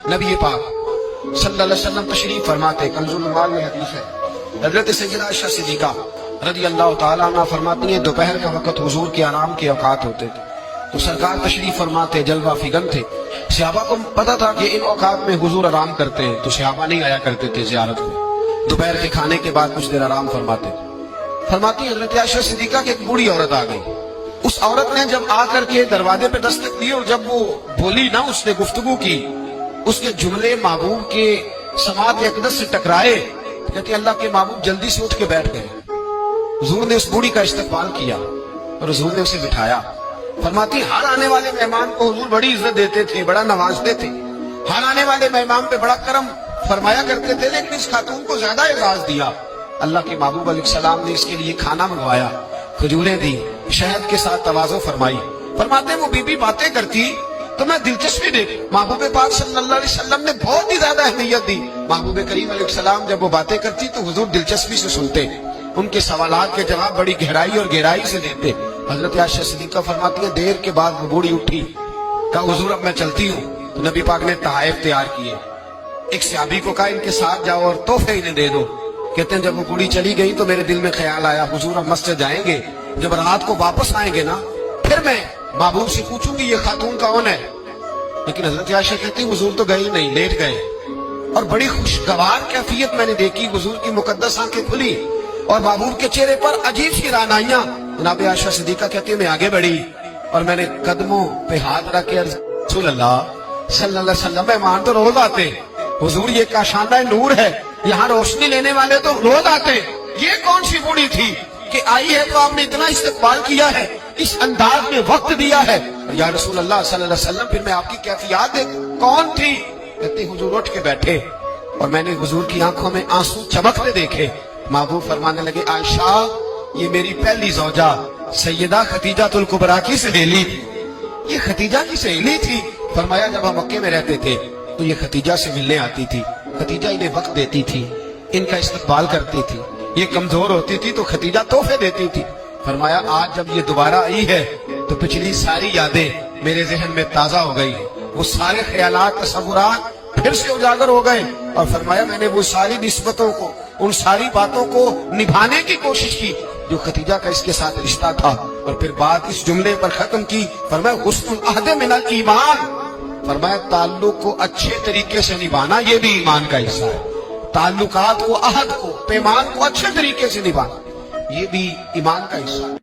نبی پاک صلی اللہ علیہ وسلم تشریف فرماتے، کنز المال میں حدیث ہے، حضرت سیدہ عائشہ صدیقہ رضی اللہ تعالیٰ عنہ فرماتی ہیں دوپہر کا وقت حضور کے آرام کے اوقات ہوتے تھے تو سرکار تشریف فرماتے، جلوہ فگن تھے، صحابہ کو پتا تھا کہ ان اوقات میں حضور آرام کرتے ہیں تو صحابہ نہیں آیا کرتے تھے زیارت میں، دوپہر کے کھانے کے بعد کچھ دیر آرام فرماتے تھے۔ فرماتی حضرت عائشہ صدیقہ کی ایک بوڑھی عورت آ گئی، اس عورت نے جب آ کر کے دروازے پہ دستک دی اور جب وہ بولی نا، اس نے گفتگو کی، اس کے جملے محبوب کے سماعت اقدس سے ٹکرائے، کہتے اللہ کے محبوب جلدی سے اٹھ کے بیٹھ گئے۔ حضور نے اس بوڑھی کا استقبال کیا اور حضور نے اسے بٹھایا۔ فرماتی ہر آنے والے مہمان کو حضور بڑی عزت دیتے تھے، بڑا نوازتے تھے، ہر آنے والے مہمان پہ بڑا کرم فرمایا کرتے تھے، لیکن اس خاتون کو زیادہ اعزاز دیا۔ اللہ کے محبوب علیہ السلام نے اس کے لیے کھانا منگوایا، کھجوریں دی، شہد کے ساتھ تواضع فرمائی۔ فرماتے وہ بی بی باتیں کرتی تو میں دلچسپی دیکھ، محبوب پاک صلی اللہ علیہ وسلم نے بہت ہی زیادہ اہمیت دی۔ محبوب کریم علیہ السلام جب وہ باتیں کرتی تو حضور دلچسپی سے سنتے، ان کے سوالات کے جواب بڑی گہرائی اور گہرائی سے دیتے۔ حضرت عائشہ صدیقہ فرماتی ہیں دیر کے بعد وہ بوڑھی اٹھی، کہا حضور اب میں چلتی ہوں، تو نبی پاک نے تحائف تیار کیے، ایک صحابی کو کہا ان کے ساتھ جاؤ اور تحفے انہیں دے دو۔ کہتے ہیں جب وہ بوڑھی چلی گئی تو میرے دل میں خیال آیا حضور اب مسجد جائیں گے، جب رات کو واپس آئیں گے نا پھر میں محبوب سے پوچھوں گی یہ خاتون کون ہے، لیکن حضرت عائشہ کہتی حضور تو گئی نہیں، لیٹ گئے، اور بڑی خوشگوار کیفیت میں نے دیکھی، حضور کی مقدس آنکھیں کھلی اور محبوب کے چہرے پر عجیب سی رعنائیاں۔ جناب عائشہ صدیقہ کہتی ہے میں آگے بڑھی اور میں نے قدموں پہ ہاتھ رکھ کے رسول اللہ صلی اللہ علیہ وسلم مہمان تو روز آتے، حضور یہ کاشانہ نور ہے، یہاں روشنی لینے والے تو روز آتے، یہ کون سی بوڑھی تھی کہ آئی ہے تو آپ نے اتنا استقبال کیا ہے، اس انداز میں وقت دیا ہے۔ یا رسول اللہ صلی اللہ علیہ وسلم پھر میں آپ کی کیفیات دیکھ کون تھی؟ کہتے حضور اٹھ کے بیٹھے اور میں نے حضور کی آنکھوں میں آنسو چمکتے دیکھے۔ محبوب فرمانے لگے عائشہ یہ میری پہلی زوجہ سیدہ خدیجہ الکبریٰ کی سہیلی تھی، یہ خدیجہ کی سہیلی تھی۔ فرمایا جب ہم مکے میں رہتے تھے تو یہ خدیجہ سے ملنے آتی تھی، خدیجہ انہیں وقت دیتی تھی، ان کا استقبال کرتی تھی، یہ کمزور ہوتی تھی تو خدیجہ تحفے دیتی تھی۔ فرمایا آج جب یہ دوبارہ آئی ہے تو پچھلی ساری یادیں میرے ذہن میں تازہ ہو گئی، وہ سارے خیالات تصورات پھر سے اجاگر ہو گئے، اور فرمایا میں نے وہ ساری نسبتوں کو، ان ساری باتوں کو نبھانے کی کوشش کی جو خدیجہ کا اس کے ساتھ رشتہ تھا، اور پھر بات اس جملے پر ختم کی۔ فرمایا حسن العہد من الایمان، فرمایا تعلق کو اچھے طریقے سے نبھانا یہ بھی ایمان کا حصہ ہے، تعلقات کو، عہد کو، پیمان کو اچھے طریقے سے نبھانا یہ بھی ایمان کا حصہ ہے۔